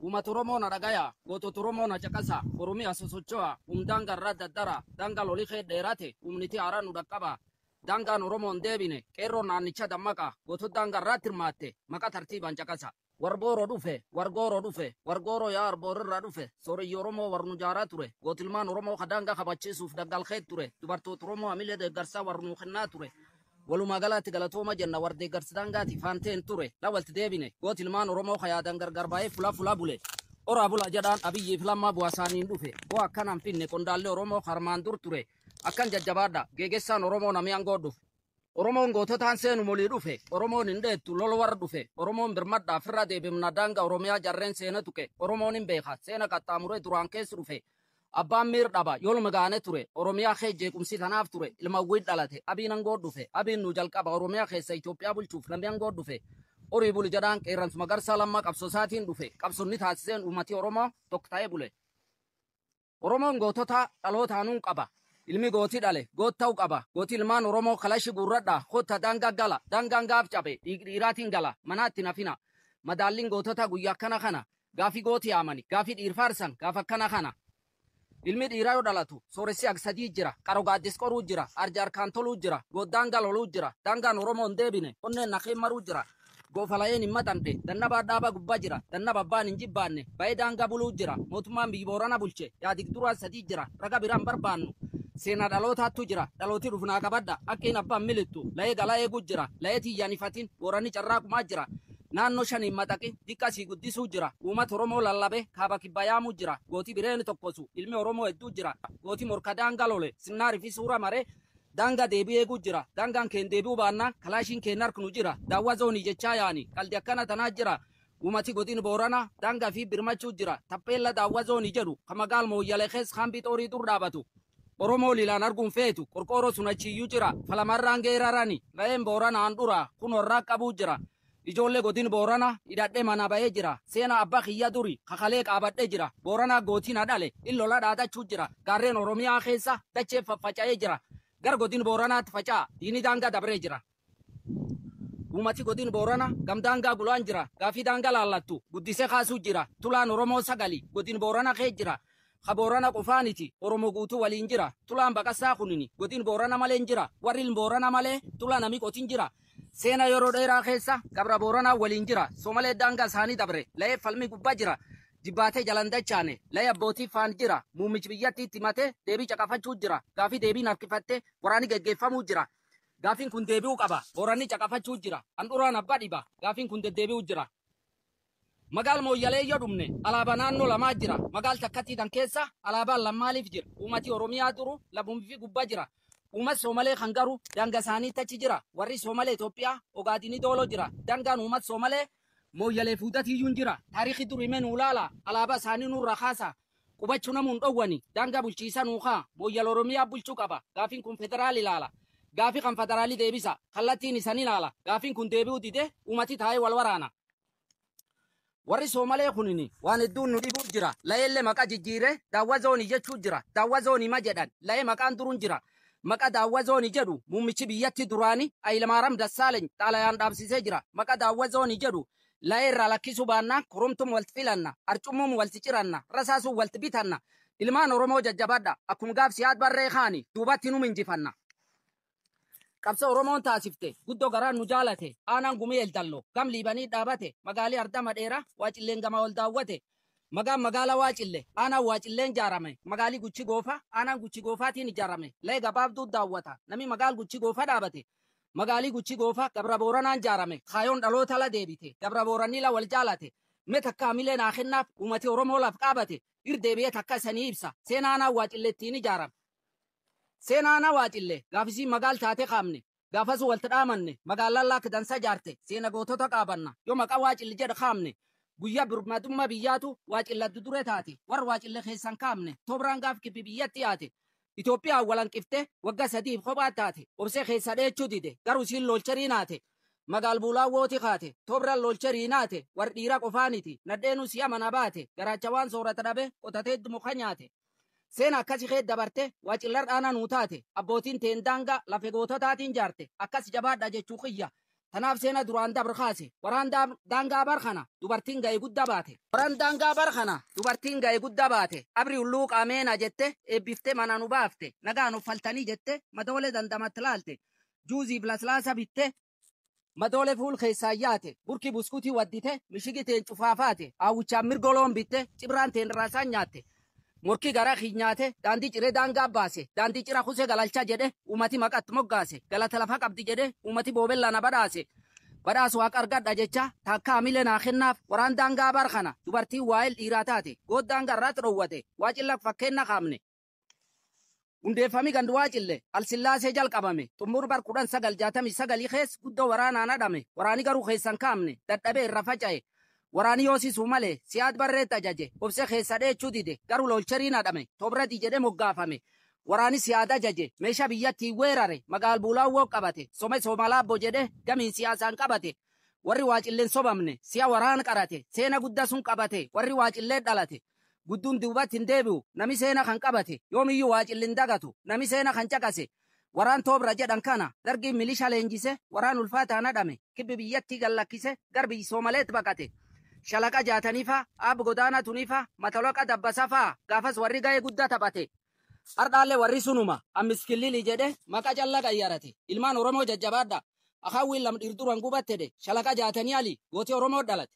Uummata Oromoo na dhagaya, gootota Oromoo na caqasa, Oromiyaa sosocho'a, daangaa irraa daddara, daangaa lolii dheerate, humniti haaraa nu dhaqqaba. Daangaan Oromoon deebine, qeerroon naannicha dammaqa, gootota daangaa irratti hirmaatte, maqaa tartiibaan caqasa. Warbooroo dhufe, wargooroo dhufe, wargooroo yaa arboorrirraa dhufe, sooriyyi Oromoo warnu jaaraa ture, gootilmaan Oromoo daangaa kabachiisuuf daggalkeet ture, dubartoota Oromoo hamilee deeggarsaa warnuu kennaa ture. Walumaa galatti galatooma jenna war deeggarsi daangaati faanteen ture, lawalti deebine, gootilmaan Oromoo yaadan gargar baay'ee fula bule. Ora bula jedhaan Abiyyiif lammaa bu'aasaaniin dhufe, boo akkanaan finne qondaallee Oromoo harmaan dur ture, akkan jajjabaadha, geegessaan Oromoo namii angoo dhufe. Oromoon goototaan seenu molii dhufe, Oromoon hin dheettu lol warra dhufe, Oromoon birmadhaa firra deebimna daanga Oromiyaa jarreen seena tuke, Oromoon hin beeka, seena qaxxaamuree duraan keessa dhufe. Abbaan miir dhaba, yooluma gaane ture, Oromiyaa kee jeequmsi tanaaf ture, ilma wii dhalate, abiin angoo dhufe, abiin nu jalqaba Oromiyaa keessa Itoophiyaa bulchuuf namni angoo dhufe. Horii buli jedhaan qeerransu magarsaa lammaa qabsosaatiin dhufe, qabsonni taasiseen uummati Oromoo tokko ta'ee bule. Oromoon gootota dhalootaanuu qaba. Ilmi gootii dhale, goot ta'uu qaba. Gootii ilmaan Oromoo kalashi gurradha, hotta daangaa gala, daangaan gaaf cabe, dhiiraatiin gala, manaatti nafina. Madaalliin gootota guyyaa akkana kana, gaafii gootii yaamani, gaafii dhiirfaarsan, gaaf akkana kana. Ilmi dhiiraa yoo dhalatu, sooressi agsadii jira, qaro gaaddis qoruu jira, arjaarkaan toluu jira, goot daangaa loluu jira, daangaan Oromoon deebine, onneen naqeen maruu jira. Goofalayeen hin maxxanne, dannaba dhaabaa gubbaa jira, dannaba abbaan hin jibbaanne, baay'ee daangaa buluu jira, mootummaan biyyi Boorana bulche, yaadik duraa sadii jira, raga biraan barbaannu. Seenaa dhalootaattu jira, dhalooti dhufnaa qabadha, akkiin abbaan milittu, la'ee galaa eeguu jira, la'ee tiyyaan ifatiin, Booranni carraaqumaa jira. Naannoo shaniin maxaqi, diqqasii guddisuu jira, uummata Oromoo lallabe, kaaba kibba yaamuu jira, gootii bireeni tokkosu, ilmi Oromoo hedduu jira, gootii morka daangaa lole, sinnaarii fi suura maree, daangaa deebii eeguu jira, daangaan keen deebi'uu baannaan, kalaashiin keen harkinu jira, daawwa zoonii jechaa yaani, qaldi akkana tanaa jira. Uummati godin Boorana daangaa fi birmachuu jira, tappeella daawwa zoonii jedhu, kan magaal mooyyalee keessa hambii xoorii dur dhaabatu. Oromoo lilaan arguun feetu, qorqooroo sun achiyyuu jira, falamarraan geerarani, la'een Booranaan dura, kun warraa qabuu jira. Ijoollee godin Boorana hidhadhee mana ba'ee jira, seena abbaa kiyya duri, kakalee qaabadhee jira, Booranaa gootiin hadhale, illola dhaatachuu jira, gaarreen Oromiyaa keessa dachee faffaca'ee jira. Gar godin Booranaatti faca'a, diini daangaa dabree jira. Uummati godin Boorana gam daangaa bulaan jira, gaafii daangaa laallattu, guddisee kaasuu jira, tulaan Oromoo sagali, godin Boorana kee jira. Ha Boorana qofaaniti, Oromoo guutuu waliin jira, tulaan baqassaa kunini, godin Boorana malee jira, warri Boorana malee, tulaa nami qotin jira. Seena yeroo dheeraa keessa gabra Booranaa waliin jira, Soomalee daangaa isaanii dabre, la'ee falmi gubbaa jira. Jibbaatee jalan dachaane, la'ee abbootii faan jira, muummichi biyyatti itti matee deebii caqafachuu jira, gaafii deebii nafkifattee waraani geggeeffamuu jira. Gaafiin kun deebi'uu qaba, Booranni caqafachuu jira, handhuraan abbaa dhiba, gaafiin kun deddeebi'uu jira. Magaal mooyyalee yoo dhumne, alaabaa naannoo lamaa jira, magaal takkattiitan keessa alaabaan lammaaliif jira, uummati Oromiyaa duru labuunfi gubbaa jira. Uummata Soomalee kan garuu daangaa isaaniitti achi jira, warri Soomalee Itoophiyaa ogaadini dooloo jira, daangaan uummata Soomalee mooyyalee fuudhatiiyyuun jira, taariikhi durimee nuu laala, alaabaa isaanii nurra kaasa, qubachuu namuun dhowwani, daangaa bulchiisa nuukaa, mooyyala Oromiyaa bulchuu qaba, gaafiin kun federaal ilaala, gaafii kan federaalii deebisa, kallattiin isanii ilaala, gaafiin kun deebi'uu dide, uummati taa'ee wal waraana. Warri Soomalee kunini waan hedduun nu dhibuu jira, la'eellee maqaa jijjiiree daawwa zoonii jechuu jira, daawwa zoonii ma jedhan, la'ee maqaan duruun jira. Maqaa daawwa zoonii jedhu muummichi biyyatti duraanii Hayilamaariyaam Dassaaleeny xaalayaan dhaabsisee jira. Maqaa daawwa zoonii jedhu la'ee irraa lakkisuu baannaan koromtuun walti filanna, arcummuun walti ciranna, rasaasuun walti bitanna. Ilmaan Oromoo jajjabaadha, akkuma gaafsi yaad barree kaani duubatti nu minjifanna. Qabsa Oromoon taasifte, guddoo garaan nu jaalate, aanaan gumii eldalloo, gam liibanii dhaabate, magaalii ardama dheeraa, waacilleen gama ol daawwate. Magaala Waacille, aanaan Waacilleen ijaarame, magaalii Guchii Goofa, aanaan Guchii Goofaatiin ijaarame, la'ee gabaabduu daawwata, nami magaal Guchii Goofa dhaabate, magaalii Guchii Goofa Gabra Booranaan ijaarame, kaayoon dhaloota la deebite, Gabra Booranii la wal jaalate, mee takka hamilee naa kennaaf uummati Oromoo laaf qaabate, irdeebi'ee takka isanii ibsa, seenaa aanaan Waacille ittiin ijaarame. Seenaa aanaan Waacille, gaafisii magaal taate qaamne, gaafasuu walti dhaamanne, magaalaan laakki dansa jaarte, seena gootota qaabanna, yoo maqaa Waacille jedha qaamne. Guyyaa birmadummaa biyyaatu Waacilladdu dure taate, warra Waacille keessan kaamne, Tobraan gaaf kibbi biyyatti yaate. Itoophiyaa walanqiftee waggaa sadiif kophaa taate, obsee keessa dheechuu dide, garuu isiin lolcharii naate. Magaal buulaa wooti kaate, Tobraan lolcharii naate, warri dhiira qofaaniti, nadheenuu si'a mana baate, garaacha waan soorata dhabe, qotatee muka nyaate. Seena akkasi kee dabarte, Waacillar dhaanaa nuu taate, abbootiin teen daangaa lafe goototaatiin jaarte, akkas jabaadha jechuu kiyya. tanaaf seena duraan dabre kaase waraan daangaa barkana dubartiin ga'ee guddaa baate waraan daangaa barkana dubartiin ga'ee guddaa baate abri ulluu qaameena jette eebbiftee mana nu baafte nagaan uffaltanii jette madoolee dandamatti laalte juuzii bilaslaasa bitte madoolee fuul keessaa yaate burki buskutii waddite mishigiteen cufaafaate hawwichaan mirgoloon bitte cibraan teen raasaan nyaatte morki gara nyaate daandii ciree daangaa baase daandii cira kusee galalcha jedhe uumati maqatti moggaase galata lafa qabdi jedhe uumati boobellana badhaase badhaasu waaqa argadha jecha takka hamilee naa kennaaf waraan daangaa barkana dubartii waa'eel dhiiraa taate gooddaan garraatti dhoowwate waa cilla fakkeenna qaamne hundeeffami gandu waa cille alsillaasee jalqabame xummur bar 1969 kees guddoo waraanaan adhame waraani garuu keessan kaamne dadhabee irra faca'e waraani yoosisuu malee siyaad barreetti ajaje obse keessa dheechuu dide garuu lolcheriin adhame tobrati jedhe moggaafame waraani siyaad ajaje meeshaa biyyattii weerare magaal buulaawwoo qabate some soomalaabbo jedhe gamiin siyaasaan qabate warri waa cilleen sobamne siya waraan qarate seena guddaa sun qabate warri waa cillee dhalate gudduun duubatti hin deebi'u nami seena kan qabate yoomiyyuu waa cillin dagatu nami seena kan caqase waraan toobra jedhan kana dargiin milisha leenjise waraan ulfaataan adhame kibbi biyyattii gallakkise garbii soomaleetti baqate shalaqa jaataniifa aab godaana tuniifa mataloqa dabbasafaa gaafas warri ga'ee guddaa taphate hardhaallee warri sunuma ammiskillili jedhe maqa calla qayyarate ilmaan oromoo jajjabaadha akaawwiin lam dhirduran gubattede shalaqa jaatanii ali gootii oromoo dhalate